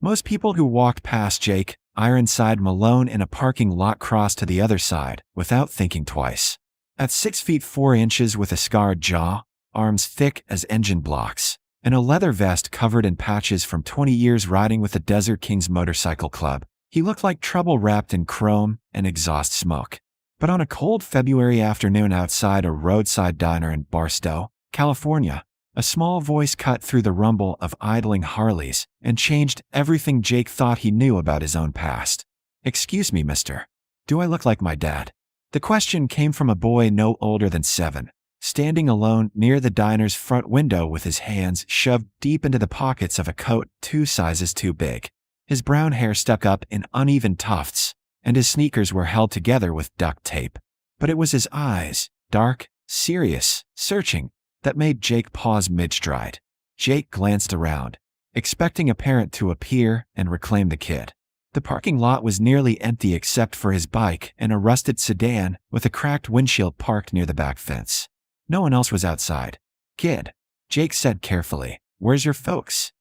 Most people who walked past Jake, Ironside, Malone in a parking lot crossed to the other side without thinking twice. At 6 feet 4 inches with a scarred jaw, arms thick as engine blocks, and a leather vest covered in patches from 20 years riding with the Desert Kings Motorcycle Club, he looked like trouble wrapped in chrome and exhaust smoke. But on a cold February afternoon outside a roadside diner in Barstow, California, a small voice cut through the rumble of idling Harleys and changed everything Jake thought he knew about his own past. "Excuse me, mister. Do I look like my dad?" The question came from a boy no older than 7, standing alone near the diner's front window with his hands shoved deep into the pockets of a coat 2 sizes too big. His brown hair stuck up in uneven tufts, and his sneakers were held together with duct tape. But it was his eyes, dark, serious, searching, that made Jake pause mid-stride. Jake glanced around, expecting a parent to appear and reclaim the kid. The parking lot was nearly empty except for his bike and a rusted sedan with a cracked windshield parked near the back fence. No one else was outside. "Kid," Jake said carefully, "where's your folks?"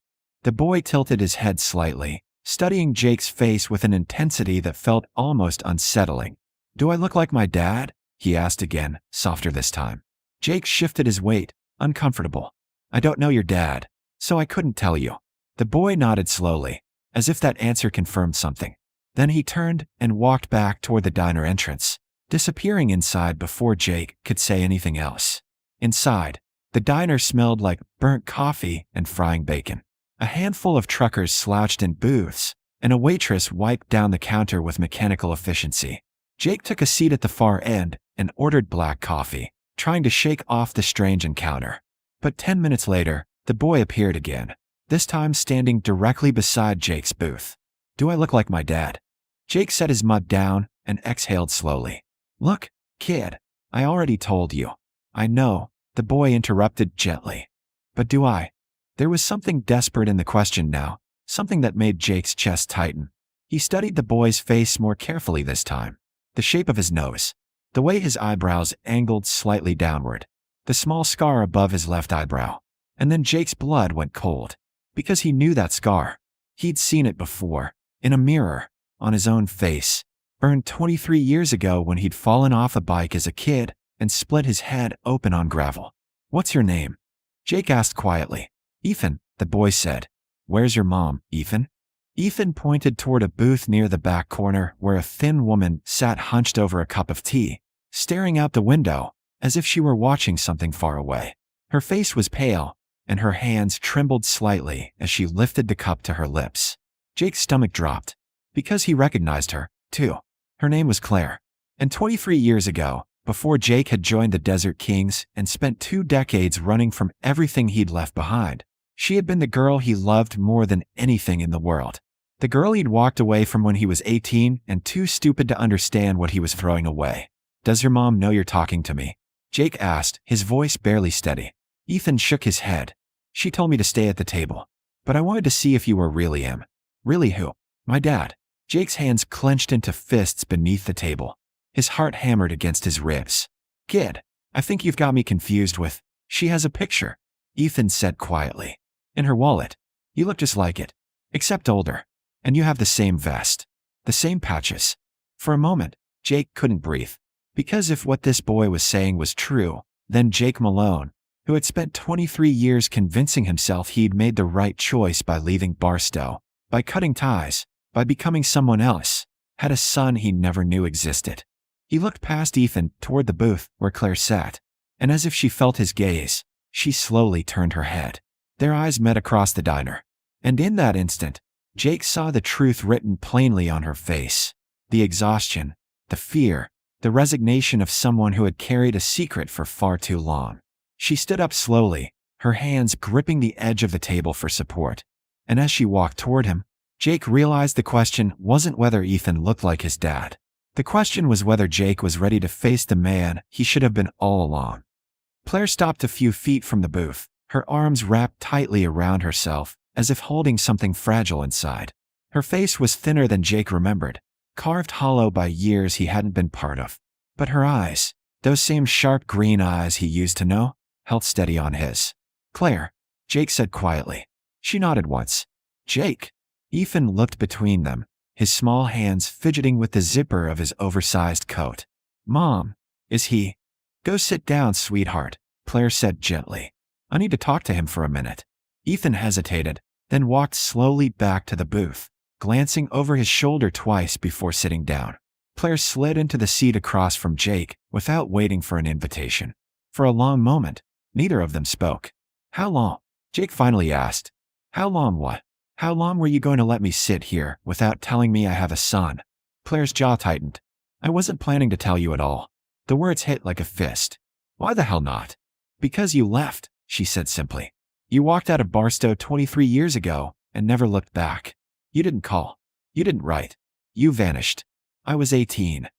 The boy tilted his head slightly, studying Jake's face with an intensity that felt almost unsettling. "Do I look like my dad?" he asked again, softer this time. Jake shifted his weight, uncomfortable. "I don't know your dad, so I couldn't tell you." The boy nodded slowly, as if that answer confirmed something. Then he turned and walked back toward the diner entrance, disappearing inside before Jake could say anything else. Inside, the diner smelled like burnt coffee and frying bacon. A handful of truckers slouched in booths, and a waitress wiped down the counter with mechanical efficiency. Jake took a seat at the far end and ordered black coffee, trying to shake off the strange encounter. But 10 minutes later, the boy appeared again, this time standing directly beside Jake's booth. "Do I look like my dad?" Jake set his mug down and exhaled slowly. "Look, kid, I already told you." "I know," the boy interrupted gently. "But do I?" There was something desperate in the question now, something that made Jake's chest tighten. He studied the boy's face more carefully this time. The shape of his nose, the way his eyebrows angled slightly downward, the small scar above his left eyebrow. And then Jake's blood went cold, because he knew that scar. He'd seen it before, in a mirror, on his own face, burned 23 years ago when he'd fallen off a bike as a kid and split his head open on gravel. "What's your name?" Jake asked quietly. "Ethan," the boy said. "Where's your mom, Ethan?" Ethan pointed toward a booth near the back corner where a thin woman sat hunched over a cup of tea, staring out the window as if she were watching something far away. Her face was pale, and her hands trembled slightly as she lifted the cup to her lips. Jake's stomach dropped, because he recognized her, too. Her name was Claire. And 23 years ago, before Jake had joined the Desert Kings and spent 2 decades running from everything he'd left behind, she had been the girl he loved more than anything in the world. The girl he'd walked away from when he was 18 and too stupid to understand what he was throwing away. "Does your mom know you're talking to me?" Jake asked, his voice barely steady. Ethan shook his head. "She told me to stay at the table. But I wanted to see if you were really him." "Really who?" "My dad." Jake's hands clenched into fists beneath the table. His heart hammered against his ribs. "Kid, I think you've got me confused with, she has a picture," Ethan said quietly. "In her wallet. You look just like it, except older. And you have the same vest. The same patches." For a moment, Jake couldn't breathe. Because if what this boy was saying was true, then Jake Malone, who had spent 23 years convincing himself he'd made the right choice by leaving Barstow, by cutting ties, by becoming someone else, had a son he never knew existed. He looked past Ethan toward the booth where Claire sat, and as if she felt his gaze, she slowly turned her head. Their eyes met across the diner. And in that instant, Jake saw the truth written plainly on her face. The exhaustion, the fear, the resignation of someone who had carried a secret for far too long. She stood up slowly, her hands gripping the edge of the table for support. And as she walked toward him, Jake realized the question wasn't whether Ethan looked like his dad. The question was whether Jake was ready to face the man he should have been all along. Claire stopped a few feet from the booth, her arms wrapped tightly around herself, as if holding something fragile inside. Her face was thinner than Jake remembered, carved hollow by years he hadn't been part of. But her eyes, those same sharp green eyes he used to know, held steady on his. "Claire," Jake said quietly. She nodded once. "Jake." Ethan looked between them, his small hands fidgeting with the zipper of his oversized coat. Mom, is he? Go sit down, sweetheart, Claire said gently. I need to talk to him for a minute. Ethan hesitated, then walked slowly back to the booth, glancing over his shoulder twice before sitting down. Claire slid into the seat across from Jake without waiting for an invitation. For a long moment, neither of them spoke. How long? Jake finally asked. How long what? How long were you going to let me sit here without telling me I have a son? Claire's jaw tightened. I wasn't planning to tell you at all. The words hit like a fist. Why the hell not? Because you left, she said simply. You walked out of Barstow 23 years ago and never looked back. You didn't call. You didn't write. You vanished. I was 18.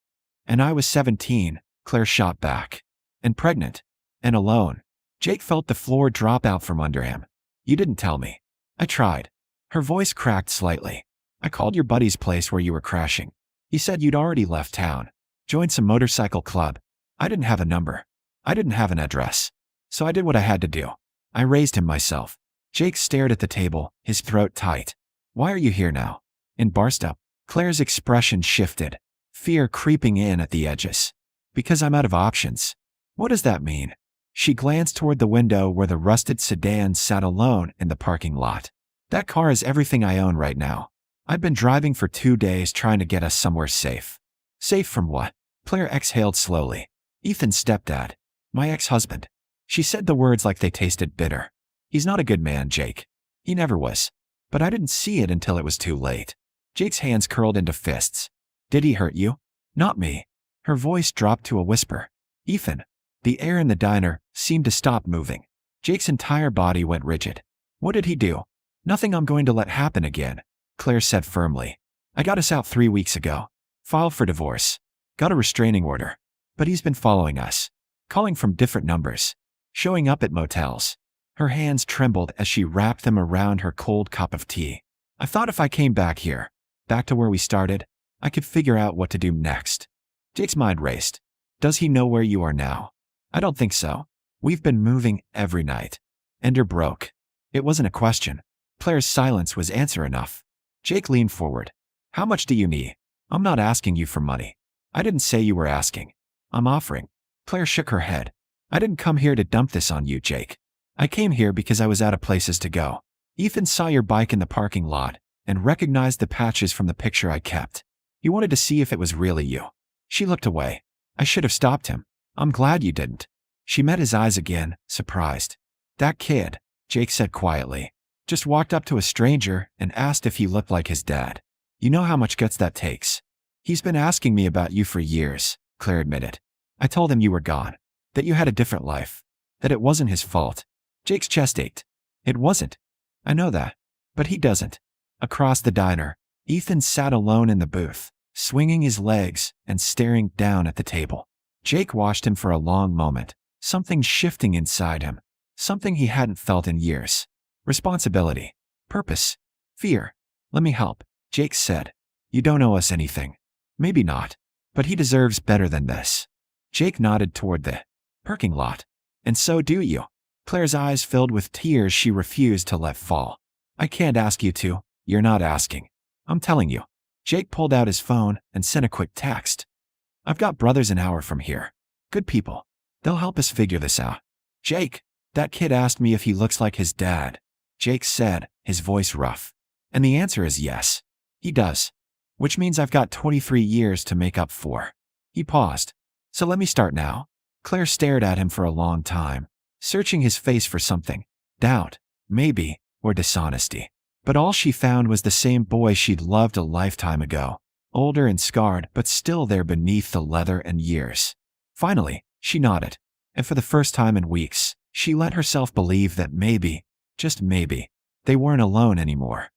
And I was 17, Claire shot back. And pregnant. And alone. Jake felt the floor drop out from under him. You didn't tell me. I tried. Her voice cracked slightly. I called your buddy's place where you were crashing. He said you'd already left town. Joined some motorcycle club. I didn't have a number. I didn't have an address. So I did what I had to do. I raised him myself. Jake stared at the table, his throat tight. Why are you here now? In Barstow? Claire's expression shifted, fear creeping in at the edges. Because I'm out of options. What does that mean? She glanced toward the window where the rusted sedan sat alone in the parking lot. That car is everything I own right now. I've been driving for 2 days trying to get us somewhere safe. Safe from what? Claire exhaled slowly. Ethan's stepdad. My ex-husband. She said the words like they tasted bitter. He's not a good man, Jake. He never was. But I didn't see it until it was too late. Jake's hands curled into fists. Did he hurt you? Not me. Her voice dropped to a whisper. Ethan. The air in the diner seemed to stop moving. Jake's entire body went rigid. What did he do? Nothing I'm going to let happen again, Claire said firmly. I got us out 3 weeks ago. Filed for divorce. Got a restraining order. But he's been following us. Calling from different numbers. Showing up at motels. Her hands trembled as she wrapped them around her cold cup of tea. I thought if I came back here, back to where we started, I could figure out what to do next. Jake's mind raced. Does he know where you are now? I don't think so. We've been moving every night. Ender broke. It wasn't a question. Claire's silence was answer enough. Jake leaned forward. How much do you need? I'm not asking you for money. I didn't say you were asking. I'm offering. Claire shook her head. I didn't come here to dump this on you, Jake. I came here because I was out of places to go. Ethan saw your bike in the parking lot and recognized the patches from the picture I kept. He wanted to see if it was really you. She looked away. I should have stopped him. I'm glad you didn't. She met his eyes again, surprised. That kid, Jake said quietly, just walked up to a stranger and asked if he looked like his dad. You know how much guts that takes. He's been asking me about you for years, Claire admitted. I told him you were gone, that you had a different life, that it wasn't his fault. Jake's chest ached. It wasn't. I know that. But he doesn't. Across the diner, Ethan sat alone in the booth, swinging his legs and staring down at the table. Jake watched him for a long moment, something shifting inside him, something he hadn't felt in years. Responsibility. Purpose. Fear. Let me help, Jake said. You don't owe us anything. Maybe not. But he deserves better than this. Jake nodded toward the parking lot. And so do you. Claire's eyes filled with tears she refused to let fall. I can't ask you to. You're not asking. I'm telling you. Jake pulled out his phone and sent a quick text. I've got brothers an hour from here. Good people. They'll help us figure this out. Jake, that kid asked me if he looks like his dad. Jake said, his voice rough. And the answer is yes. He does. Which means I've got 23 years to make up for. He paused. So let me start now. Claire stared at him for a long time, searching his face for something. Doubt, maybe, or dishonesty. But all she found was the same boy she'd loved a lifetime ago. Older and scarred, but still there beneath the leather and years. Finally, she nodded. And for the first time in weeks, she let herself believe that maybe, just maybe, they weren't alone anymore.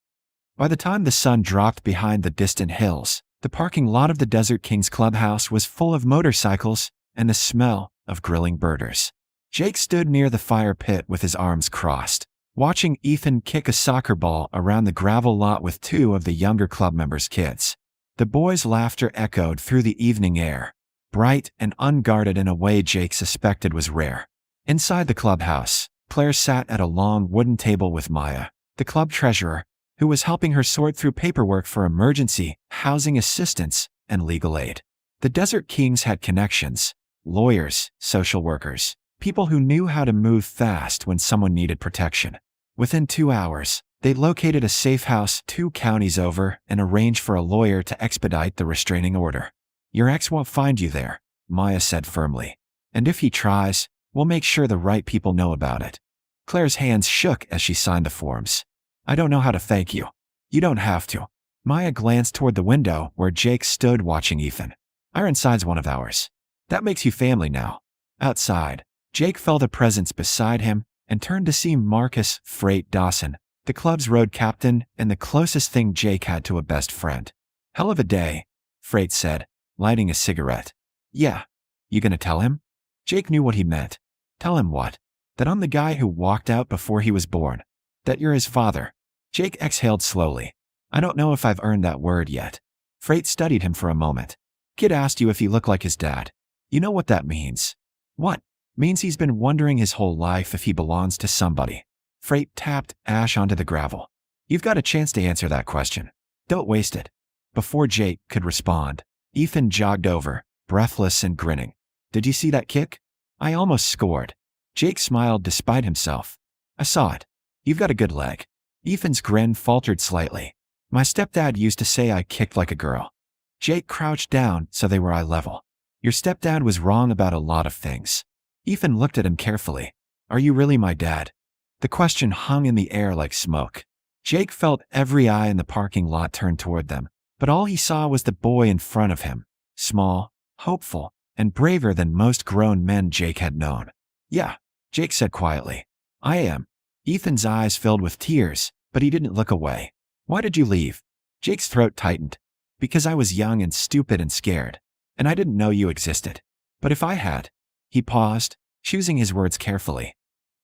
By the time the sun dropped behind the distant hills, the parking lot of the Desert Kings clubhouse was full of motorcycles and the smell of grilling burgers. Jake stood near the fire pit with his arms crossed, watching Ethan kick a soccer ball around the gravel lot with 2 of the younger club members' kids. The boys' laughter echoed through the evening air, bright and unguarded in a way Jake suspected was rare. Inside the clubhouse, Claire sat at a long wooden table with Maya, the club treasurer, who was helping her sort through paperwork for emergency, housing assistance, and legal aid. The Desert Kings had connections: lawyers, social workers, people who knew how to move fast when someone needed protection. Within 2 hours, they located a safe house 2 counties over and arranged for a lawyer to expedite the restraining order. "Your ex won't find you there," Maya said firmly. "And if he tries, we'll make sure the right people know about it." Claire's hands shook as she signed the forms. "I don't know how to thank you." "You don't have to." Maya glanced toward the window where Jake stood watching Ethan. "Ironside's one of ours. That makes you family now." Outside, Jake felt a presence beside him and turned to see Marcus Freight Dawson, the club's road captain and the closest thing Jake had to a best friend. "Hell of a day," Freight said, lighting a cigarette. "Yeah. You gonna tell him?" Jake knew what he meant. "Tell him what?" "That I'm the guy who walked out before he was born. That you're his father." Jake exhaled slowly. "I don't know if I've earned that word yet." Freight studied him for a moment. "Kid asked you if he looked like his dad. You know what that means." "What?" "Means he's been wondering his whole life if he belongs to somebody." Freight tapped ash onto the gravel. "You've got a chance to answer that question. Don't waste it." Before Jake could respond, Ethan jogged over, breathless and grinning. "Did you see that kick? I almost scored." Jake smiled despite himself. "I saw it. You've got a good leg." Ethan's grin faltered slightly. "My stepdad used to say I kicked like a girl." Jake crouched down so they were eye level. "Your stepdad was wrong about a lot of things." Ethan looked at him carefully. "Are you really my dad?" The question hung in the air like smoke. Jake felt every eye in the parking lot turn toward them, but all he saw was the boy in front of him, small, hopeful, and braver than most grown men Jake had known. "Yeah," Jake said quietly. "I am." Ethan's eyes filled with tears, but he didn't look away. "Why did you leave?" Jake's throat tightened. "Because I was young and stupid and scared, and I didn't know you existed. But if I had..." He paused, choosing his words carefully.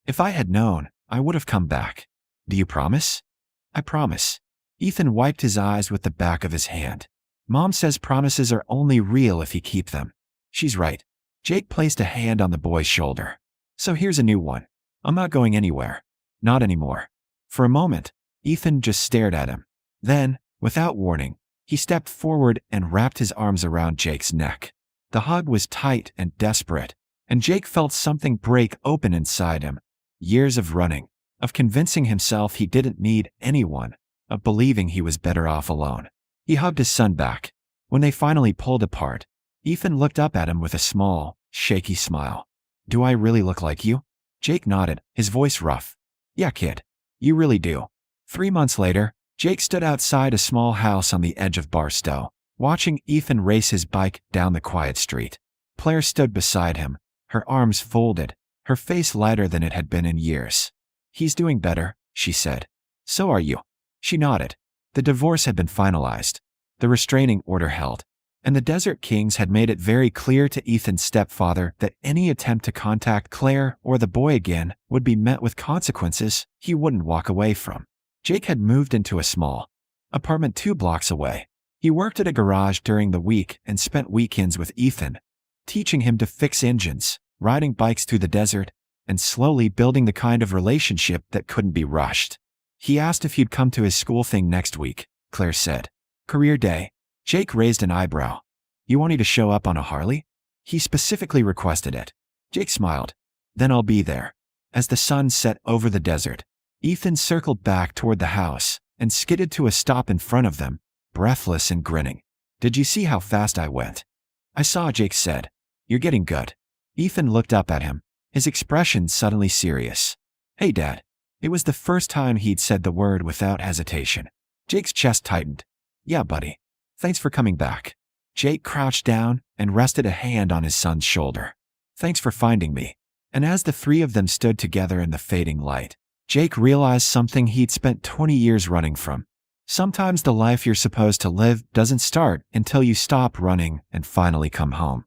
"If I had known, I would have come back." "Do you promise?" "I promise." Ethan wiped his eyes with the back of his hand. "Mom says promises are only real if you keep them." "She's right." Jake placed a hand on the boy's shoulder. "So here's a new one. I'm not going anywhere. Not anymore." For a moment, Ethan just stared at him. Then, without warning, he stepped forward and wrapped his arms around Jake's neck. The hug was tight and desperate, and Jake felt something break open inside him. Years of running, of convincing himself he didn't need anyone, of believing he was better off alone. He hugged his son back. When they finally pulled apart, Ethan looked up at him with a small, shaky smile. "Do I really look like you?" Jake nodded, his voice rough. "Yeah, kid. You really do." 3 months later, Jake stood outside a small house on the edge of Barstow, watching Ethan race his bike down the quiet street. Claire stood beside him, her arms folded, her face lighter than it had been in years. "He's doing better," she said. "So are you." She nodded. The divorce had been finalized. The restraining order held. And the Desert Kings had made it very clear to Ethan's stepfather that any attempt to contact Claire or the boy again would be met with consequences he wouldn't walk away from. Jake had moved into a small apartment 2 blocks away. He worked at a garage during the week and spent weekends with Ethan, teaching him to fix engines, riding bikes through the desert, and slowly building the kind of relationship that couldn't be rushed. He asked if he'd come to his school thing next week, Claire said. "Career day." Jake raised an eyebrow. "You want me to show up on a Harley?" He specifically requested it. Jake smiled. "Then I'll be there." As the sun set over the desert, Ethan circled back toward the house and skidded to a stop in front of them, breathless and grinning. "Did you see how fast I went?" "I saw," Jake said. "You're getting good." Ethan looked up at him, his expression suddenly serious. "Hey, Dad." It was the first time he'd said the word without hesitation. Jake's chest tightened. "Yeah, buddy. Thanks for coming back." Jake crouched down and rested a hand on his son's shoulder. "Thanks for finding me." And as the 3 of them stood together in the fading light, Jake realized something he'd spent 20 years running from. Sometimes the life you're supposed to live doesn't start until you stop running and finally come home.